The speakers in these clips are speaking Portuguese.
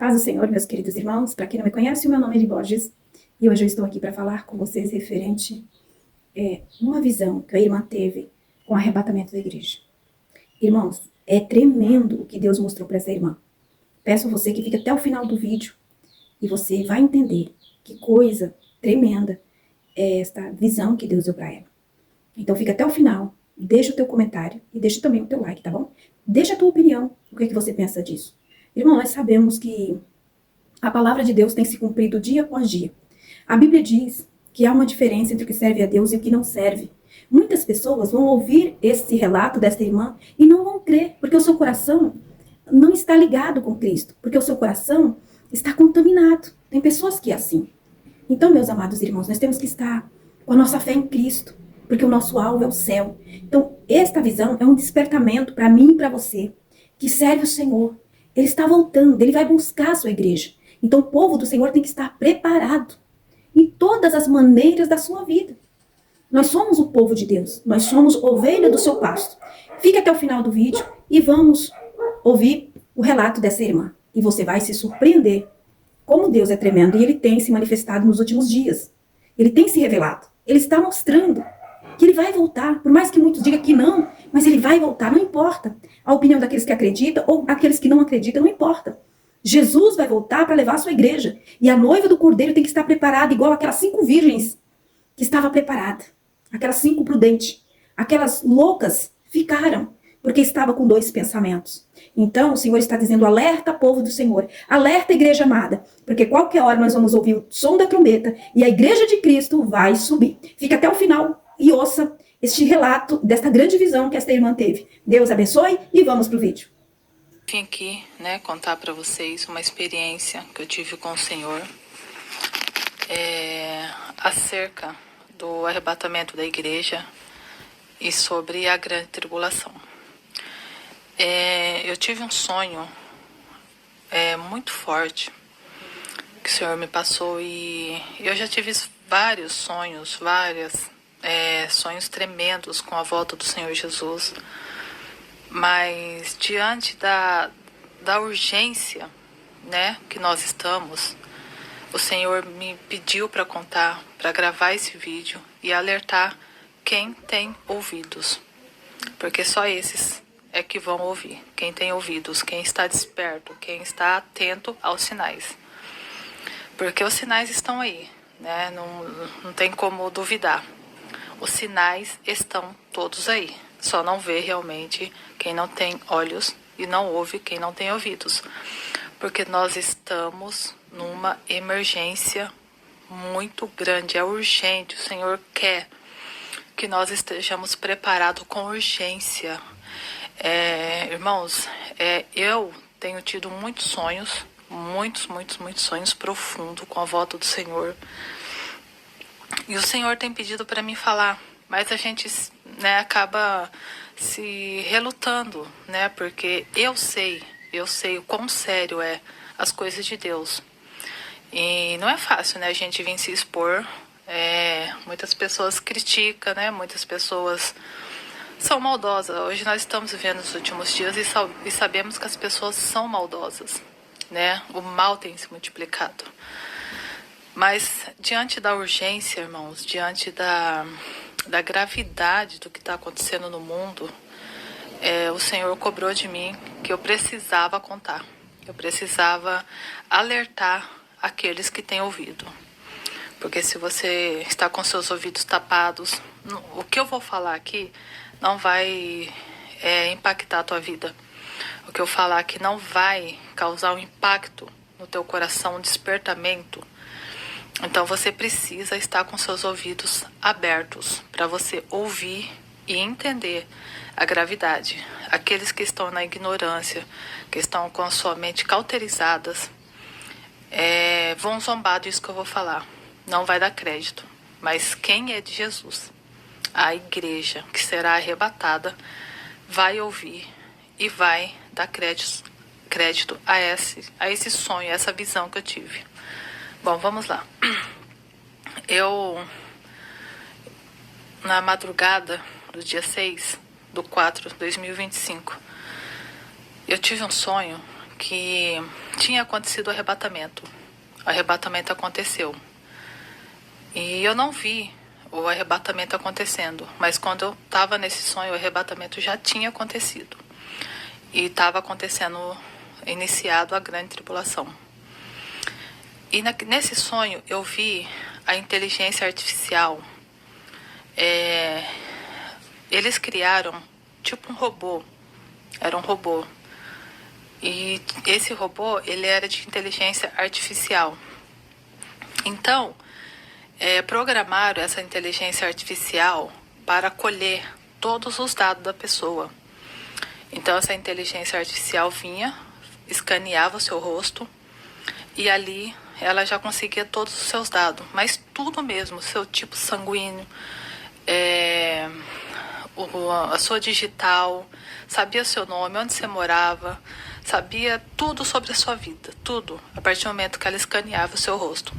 Paz do Senhor, meus queridos irmãos. Para quem não me conhece, o meu nome é Eli Borges e hoje eu estou aqui para falar com vocês referente uma visão que a irmã teve com o arrebatamento da igreja. Irmãos, é tremendo o que Deus mostrou para essa irmã. Peço a você que fique até o final do vídeo e você vai entender que coisa tremenda é esta visão que Deus deu para ela. Então fica até o final, deixa o teu comentário e deixa também o teu like, tá bom? Deixa a tua opinião, o que é que você pensa disso. Irmão, nós sabemos que a palavra de Deus tem se cumprido dia após dia. A Bíblia diz que há uma diferença entre o que serve a Deus e o que não serve. Muitas pessoas vão ouvir esse relato desta irmã e não vão crer, porque o seu coração não está ligado com Cristo, porque o seu coração está contaminado. Tem pessoas que é assim. Então, meus amados irmãos, nós temos que estar com a nossa fé em Cristo, porque o nosso alvo é o céu. Então, esta visão é um despertamento para mim e para você, que serve o Senhor. Ele está voltando, ele vai buscar a sua igreja. Então, o povo do Senhor tem que estar preparado em todas as maneiras da sua vida. Nós somos o povo de Deus, nós somos ovelha do seu pasto. Fique até o final do vídeo e vamos ouvir o relato dessa irmã. E você vai se surpreender como Deus é tremendo e ele tem se manifestado nos últimos dias. Ele tem se revelado. Ele está mostrando que ele vai voltar. Por mais que muitos digam que não, mas ele vai voltar, não importa. A opinião daqueles que acreditam ou aqueles que não acreditam, não importa. Jesus vai voltar para levar a sua igreja. E a noiva do Cordeiro tem que estar preparada, igual aquelas 5 virgens que estava preparada. Aquelas 5 prudentes. Aquelas loucas ficaram, porque estava com 2 pensamentos. Então, o Senhor está dizendo, alerta, povo do Senhor, alerta, igreja amada, porque qualquer hora nós vamos ouvir o som da trombeta e a igreja de Cristo vai subir. Fica até o final e ouça este relato desta grande visão que esta irmã teve. Deus abençoe e vamos para o vídeo. Vim aqui, contar para vocês uma experiência que eu tive com o Senhor acerca do arrebatamento da igreja e sobre a grande tribulação. Eu tive um sonho muito forte que o Senhor me passou e eu já tive vários sonhos, sonhos tremendos com a volta do Senhor Jesus. Mas diante da urgência, que nós estamos, o Senhor me pediu para contar, para gravar esse vídeo e alertar quem tem ouvidos. Porque só esses é que vão ouvir. Quem tem ouvidos, quem está desperto, quem está atento aos sinais. Porque os sinais estão aí, não tem como duvidar. Os sinais estão todos aí. Só não vê realmente quem não tem olhos e não ouve quem não tem ouvidos. Porque nós estamos numa emergência muito grande, é urgente. O Senhor quer que nós estejamos preparados com urgência. Irmãos, eu tenho tido muitos sonhos, muitos sonhos profundos com a volta do Senhor. E o Senhor tem pedido para mim falar, mas a gente acaba se relutando, porque eu sei o quão sério é as coisas de Deus. E não é fácil, a gente vir se expor. Muitas pessoas criticam, muitas pessoas são maldosas. Hoje nós estamos vivendo os últimos dias e sabemos que as pessoas são maldosas, O mal tem se multiplicado. Mas diante da urgência, irmãos, diante da gravidade do que está acontecendo no mundo, o Senhor cobrou de mim que eu precisava contar. Eu precisava alertar aqueles que têm ouvido. Porque se você está com seus ouvidos tapados, o que eu vou falar aqui não vai impactar a tua vida. O que eu falar aqui não vai causar um impacto no teu coração, um despertamento. Então você precisa estar com seus ouvidos abertos para você ouvir e entender a gravidade. Aqueles que estão na ignorância, que estão com a sua mente cauterizadas, vão zombar disso que eu vou falar. Não vai dar crédito. Mas quem é de Jesus, a igreja que será arrebatada, vai ouvir e vai dar crédito a esse sonho, a essa visão que eu tive. Bom, vamos lá. Na madrugada do dia 6/4/2025, eu tive um sonho que tinha acontecido o arrebatamento. O arrebatamento aconteceu. E eu não vi o arrebatamento acontecendo, mas quando eu estava nesse sonho, o arrebatamento já tinha acontecido. E estava acontecendo, iniciado a grande tribulação. E nesse sonho eu vi a inteligência artificial. Eles criaram tipo um robô. Era um robô. E esse robô, ele era de inteligência artificial. Então, programaram essa inteligência artificial para colher todos os dados da pessoa. Então, essa inteligência artificial vinha, escaneava o seu rosto e ali ela já conseguia todos os seus dados, mas tudo mesmo, seu tipo sanguíneo, a sua digital, sabia seu nome, onde você morava, sabia tudo sobre a sua vida, tudo, a partir do momento que ela escaneava o seu rosto.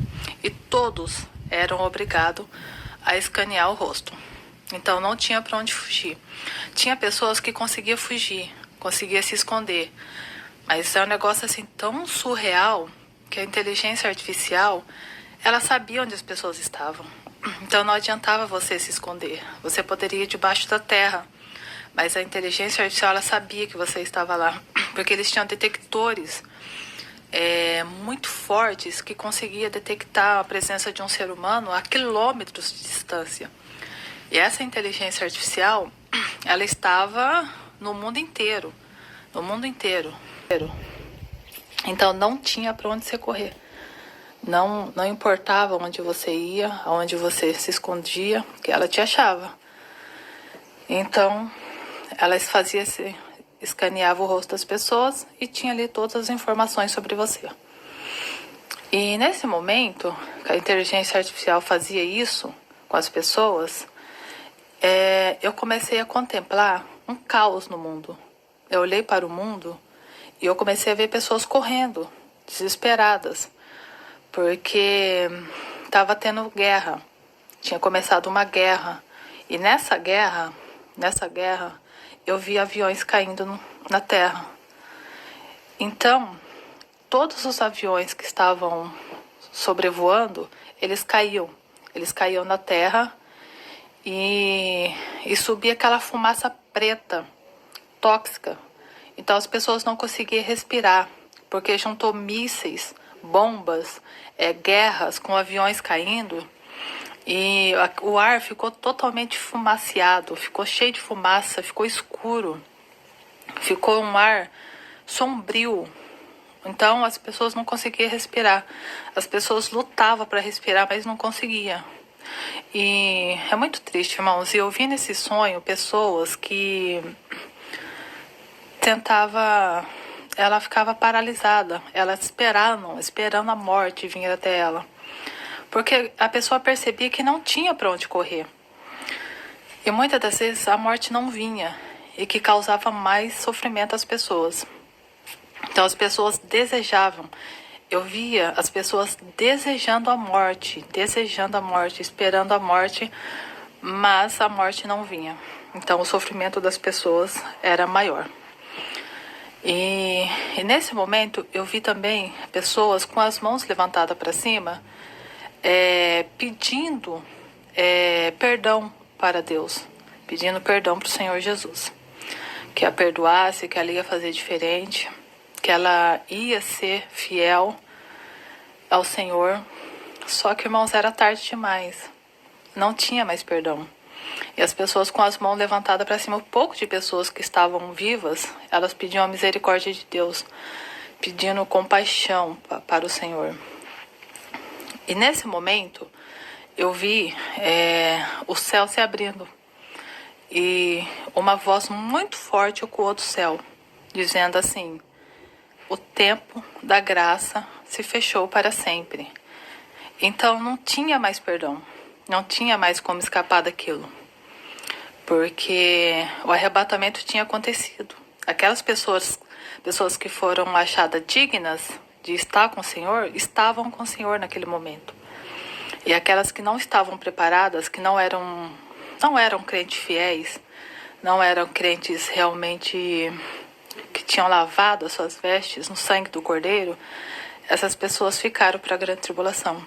E todos eram obrigados a escanear o rosto. Então não tinha para onde fugir. Tinha pessoas que conseguiam fugir, conseguiam se esconder. Mas é um negócio assim tão surreal que a inteligência artificial, ela sabia onde as pessoas estavam. Então não adiantava você se esconder. Você poderia ir debaixo da terra. Mas a inteligência artificial, ela sabia que você estava lá. Porque eles tinham detectores muito fortes que conseguia detectar a presença de um ser humano a quilômetros de distância. E essa inteligência artificial, ela estava no mundo inteiro. No mundo inteiro. Então não tinha para onde você correr. Não importava onde você ia, aonde você se escondia, que ela te achava. Então, ela escaneava o rosto das pessoas e tinha ali todas as informações sobre você. E nesse momento que a inteligência artificial fazia isso com as pessoas, eu comecei a contemplar um caos no mundo. Eu olhei para o mundo e eu comecei a ver pessoas correndo, desesperadas, porque estava tendo guerra. Tinha começado uma guerra. E nessa guerra, eu vi aviões caindo na terra. Então, todos os aviões que estavam sobrevoando, eles caíam. Eles caíam na terra e subia aquela fumaça preta, tóxica. Então as pessoas não conseguiam respirar, porque juntou mísseis, bombas, guerras com aviões caindo. E o ar ficou totalmente fumaciado, ficou cheio de fumaça, ficou escuro. Ficou um ar sombrio. Então as pessoas não conseguiam respirar. As pessoas lutavam para respirar, mas não conseguiam. E é muito triste, irmãos. E eu vi nesse sonho pessoas que ela ficava paralisada. Ela esperando a morte vir até ela. Porque a pessoa percebia que não tinha para onde correr. E muitas das vezes a morte não vinha e que causava mais sofrimento às pessoas. Então as pessoas desejavam. Eu via as pessoas desejando a morte, esperando a morte, mas a morte não vinha. Então o sofrimento das pessoas era maior. E nesse momento eu vi também pessoas com as mãos levantadas para cima, pedindo perdão para Deus, pedindo perdão para o Senhor Jesus, que a perdoasse, que ela ia fazer diferente, que ela ia ser fiel ao Senhor. Só que, irmãos, era tarde demais, não tinha mais perdão. E as pessoas com as mãos levantadas para cima, o pouco de pessoas que estavam vivas, elas pediam a misericórdia de Deus, pedindo compaixão para o Senhor. E nesse momento, eu vi o céu se abrindo. E uma voz muito forte ecoou do céu, dizendo assim: o tempo da graça se fechou para sempre. Então não tinha mais perdão, não tinha mais como escapar daquilo. Porque o arrebatamento tinha acontecido. Aquelas pessoas que foram achadas dignas de estar com o Senhor, estavam com o Senhor naquele momento. E aquelas que não estavam preparadas, que não eram crentes fiéis, não eram crentes realmente que tinham lavado as suas vestes no sangue do Cordeiro, essas pessoas ficaram para a grande tribulação.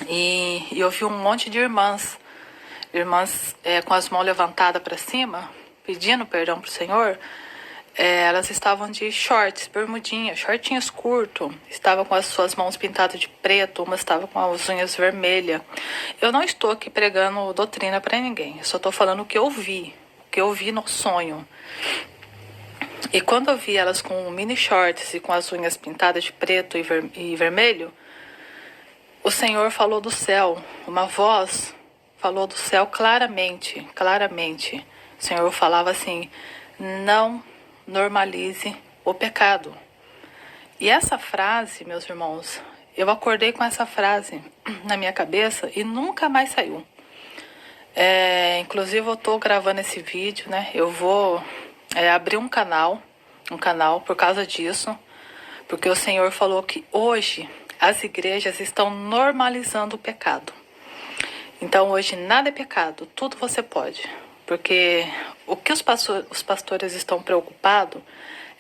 E eu vi um monte de irmãs com as mãos levantadas para cima, pedindo perdão para o Senhor. Elas estavam de shorts, bermudinha, shortinhos curtos, estavam com as suas mãos pintadas de preto, uma estava com as unhas vermelhas. Eu não estou aqui pregando doutrina para ninguém, eu só estou falando o que eu vi no sonho. E quando eu vi elas com mini shorts e com as unhas pintadas de preto e vermelho, o Senhor falou do céu, uma voz falou do céu claramente. O Senhor falava assim: não normalize o pecado. E essa frase, meus irmãos, eu acordei com essa frase na minha cabeça e nunca mais saiu. Inclusive eu estou gravando esse vídeo, né? Eu vou abrir um canal por causa disso, porque o Senhor falou que hoje as igrejas estão normalizando o pecado. Então hoje nada é pecado, tudo você pode. Porque o que os pastores estão preocupados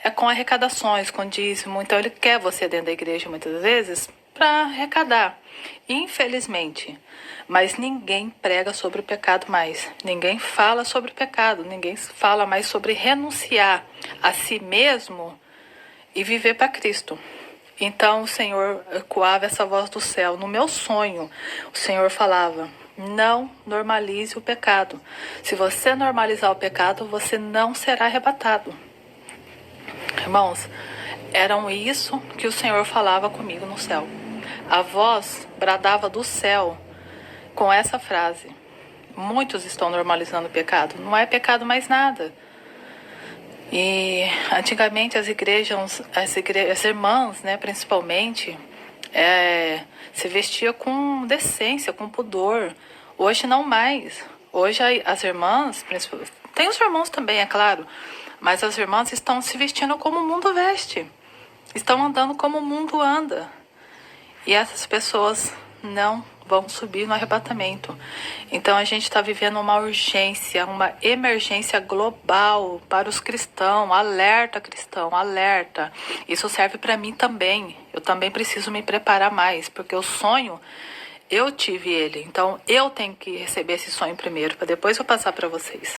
é com arrecadações, com dízimo. Então ele quer você dentro da igreja muitas vezes para arrecadar. Infelizmente. Mas ninguém prega sobre o pecado mais. Ninguém fala sobre o pecado. Ninguém fala mais sobre renunciar a si mesmo e viver para Cristo. Então o Senhor ecoava essa voz do céu. No meu sonho, o Senhor falava: não normalize o pecado. Se você normalizar o pecado, você não será arrebatado. Irmãos, eram isso que o Senhor falava comigo no céu. A voz bradava do céu com essa frase: muitos estão normalizando o pecado. Não é pecado mais nada. E antigamente as irmãs, né, principalmente, se vestia com decência, com pudor. Hoje não mais. Hoje as irmãs, tem os irmãos também, é claro, mas as irmãs estão se vestindo como o mundo veste. Estão andando como o mundo anda. E essas pessoas não vão subir no arrebatamento. Então a gente está vivendo uma urgência, uma emergência global para os cristãos. Alerta, cristão, alerta. Isso serve para mim também. Eu também preciso me preparar mais, porque o sonho, eu tive ele. Então eu tenho que receber esse sonho primeiro, para depois eu passar para vocês.